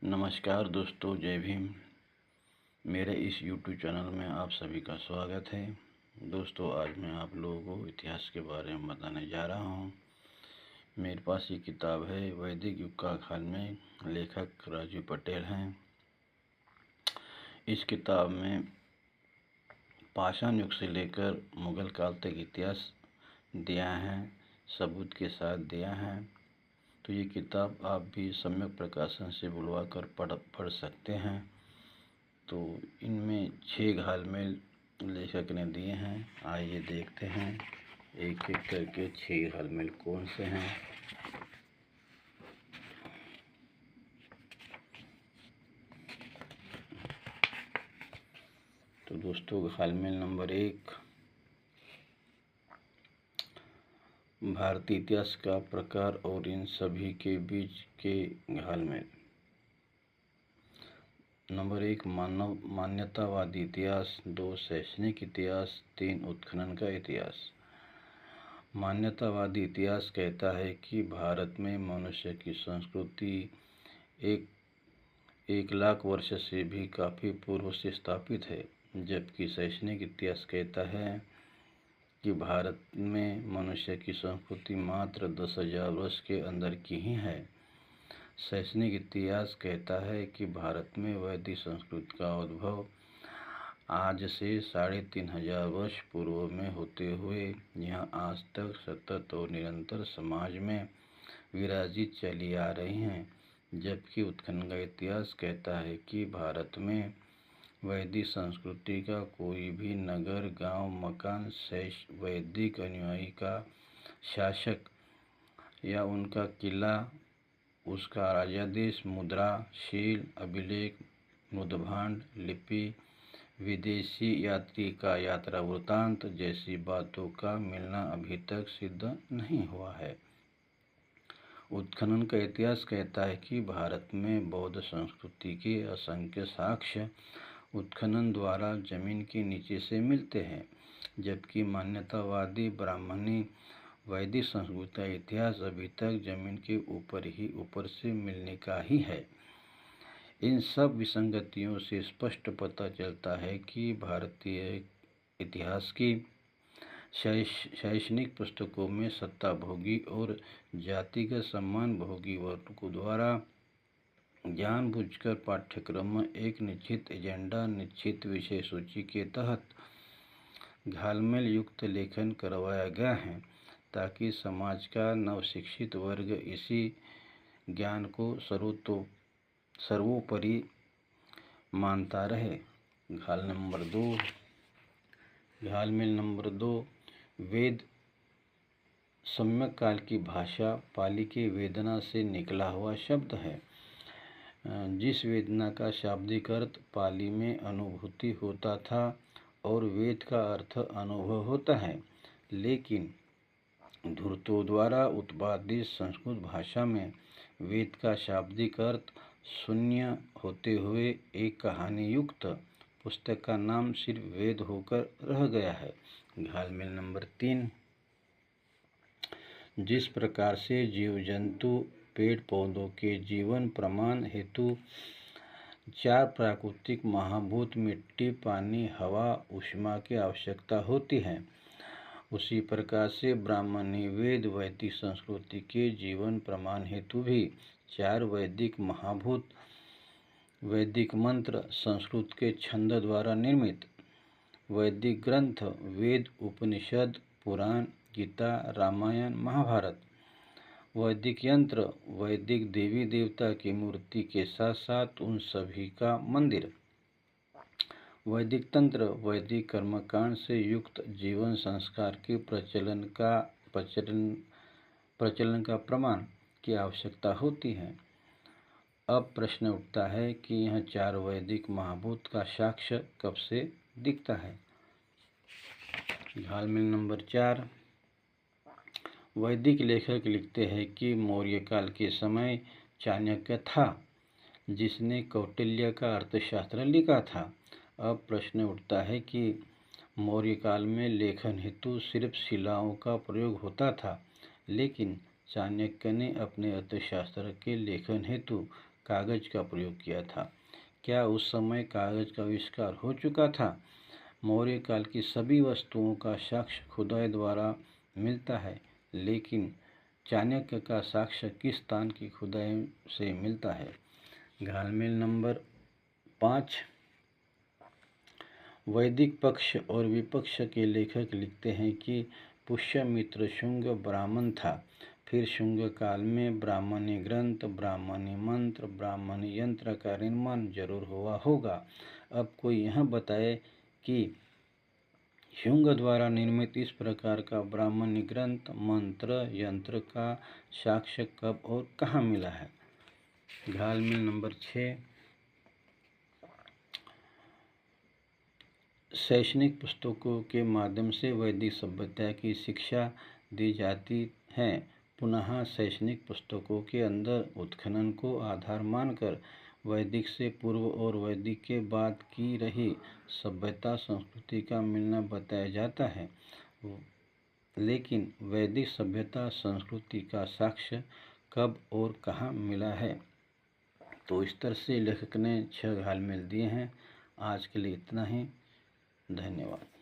नमस्कार दोस्तों, जय भीम। मेरे इस YouTube चैनल में आप सभी का स्वागत है। दोस्तों, आज मैं आप लोगों को इतिहास के बारे में बताने जा रहा हूँ। मेरे पास ये किताब है, वैदिक युग का काल में, लेखक राजू पटेल हैं। इस किताब में पाषाण युग से लेकर मुगल काल तक इतिहास दिया है, सबूत के साथ दिया है। तो ये किताब आप भी सम्यक प्रकाशन से बुलवा कर पढ़ सकते हैं। तो इनमें 6 घालमेल लेखक ने दिए हैं। आइए देखते हैं एक एक करके 6 घालमेल कौन से हैं। तो दोस्तों, घालमेल नंबर 1, भारतीय इतिहास का प्रकार और इन सभी के बीच के घालमेल। नंबर 1, मान्यतावादी इतिहास। 2, शैक्षणिक इतिहास। 3, उत्खनन का इतिहास। मान्यतावादी इतिहास कहता है कि भारत में मनुष्य की संस्कृति एक लाख वर्ष से भी काफ़ी पूर्व से स्थापित है, जबकि शैक्षणिक इतिहास कहता है कि भारत में मनुष्य की संस्कृति मात्र 10,000 वर्ष के अंदर की ही है। शैक्षणिक इतिहास कहता है कि भारत में वैदिक संस्कृति का उद्भव आज से 3,500 वर्ष पूर्व में होते हुए यहाँ आज तक सतत और निरंतर समाज में विराजित चली आ रही हैं। जबकि उत्खनन का इतिहास कहता है कि भारत में वैदिक संस्कृति का कोई भी नगर, गांव, मकान वैदिक अनुयायी का शासक या उनका किला, उसका राजादेश, मुद्रा, शील, अभिलेख, मुद्भांड, लिपि, विदेशी यात्री का यात्रा वृत्तांत जैसी बातों का मिलना अभी तक सिद्ध नहीं हुआ है। उत्खनन का इतिहास कहता है कि भारत में बौद्ध संस्कृति के असंख्य साक्ष्य उत्खनन द्वारा जमीन के नीचे से मिलते हैं, जबकि मान्यतावादी ब्राह्मणी वैदिक संस्कृति का इतिहास अभी तक जमीन के ऊपर से मिलने का ही है। इन सब विसंगतियों से स्पष्ट पता चलता है कि भारतीय इतिहास की शैक्षणिक पुस्तकों में सत्ताभोगी और जातिगत सम्मान भोगी वर्गों द्वारा जानबूझकर पाठ्यक्रम में एक निश्चित एजेंडा, निश्चित विषय सूची के तहत घालमेल युक्त लेखन करवाया गया है, ताकि समाज का नवशिक्षित वर्ग इसी ज्ञान को सर्वोपरि मानता रहे। घालमेल नंबर 2, वेद। सम्यक काल की भाषा पाली के वेदना से निकला हुआ शब्द है। जिस वेदना का शाब्दिक अर्थ पाली में अनुभूति होता था और वेद का अर्थ अनुभव होता है, लेकिन धूर्तों द्वारा उत्पादित संस्कृत भाषा में वेद का शाब्दिक अर्थ शून्य होते हुए एक कहानी युक्त पुस्तक का नाम सिर्फ वेद होकर रह गया है। घालमेल नंबर 3, जिस प्रकार से जीव जंतु, पेड़ पौधों के जीवन प्रमाण हेतु 4 प्राकृतिक महाभूत मिट्टी, पानी, हवा, ऊष्मा की आवश्यकता होती है, उसी प्रकार से ब्राह्मणी वेद वैदिक संस्कृति के जीवन प्रमाण हेतु भी 4 वैदिक महाभूत, वैदिक मंत्र, संस्कृत के छंद द्वारा निर्मित वैदिक ग्रंथ, वेद, उपनिषद, पुराण, गीता, रामायण, महाभारत, वैदिक यंत्र, वैदिक देवी देवता की मूर्ति के साथ साथ उन सभी का मंदिर, वैदिक तंत्र, वैदिक कर्मकांड से युक्त जीवन संस्कार के प्रचलन का प्रमाण की आवश्यकता होती है। अब प्रश्न उठता है कि यह 4 वैदिक महाभूत का साक्ष्य कब से दिखता है। घालमेल नंबर 4, वैदिक लेखक लिखते हैं कि मौर्य काल के समय चाणक्य था, जिसने कौटिल्य का अर्थशास्त्र लिखा था। अब प्रश्न उठता है कि मौर्य काल में लेखन हेतु सिर्फ शिलाओं का प्रयोग होता था, लेकिन चाणक्य ने अपने अर्थशास्त्र के लेखन हेतु कागज का प्रयोग किया था। क्या उस समय कागज का आविष्कार हो चुका था? मौर्य काल की सभी वस्तुओं का साक्ष्य खुदाई द्वारा मिलता है, लेकिन चाणक्य का साक्ष्य किस स्थान की खुदाई से मिलता है? घालमेल नंबर 5। वैदिक पक्ष और विपक्ष के लेखक लिखते हैं कि पुष्यमित्र शुंग ब्राह्मण था। फिर शुंग काल में ब्राह्मणी ग्रंथ, ब्राह्मणी मंत्र, ब्राह्मणी यंत्र का निर्माण जरूर हुआ होगा। अब कोई यह बताए कि शुंग द्वारा निर्मित इस प्रकार का ब्राह्मणी ग्रंथ, मंत्र, यंत्र का साक्ष्य कब और कहाँ मिला है? घालमेल नंबर 6। शैक्षणिक पुस्तकों के माध्यम से वैदिक सभ्यता की शिक्षा दी जाती है। पुनः शैक्षणिक पुस्तकों के अंदर उत्खनन को आधार मानकर वैदिक से पूर्व और वैदिक के बाद की रही सभ्यता संस्कृति का मिलना बताया जाता है। लेकिन वैदिक सभ्यता संस्कृति का साक्ष्य कब और कहाँ मिला है? तो इस तरह से लेखक ने 6 घालमेल दिए हैं। आज के लिए इतना ही। धन्यवाद।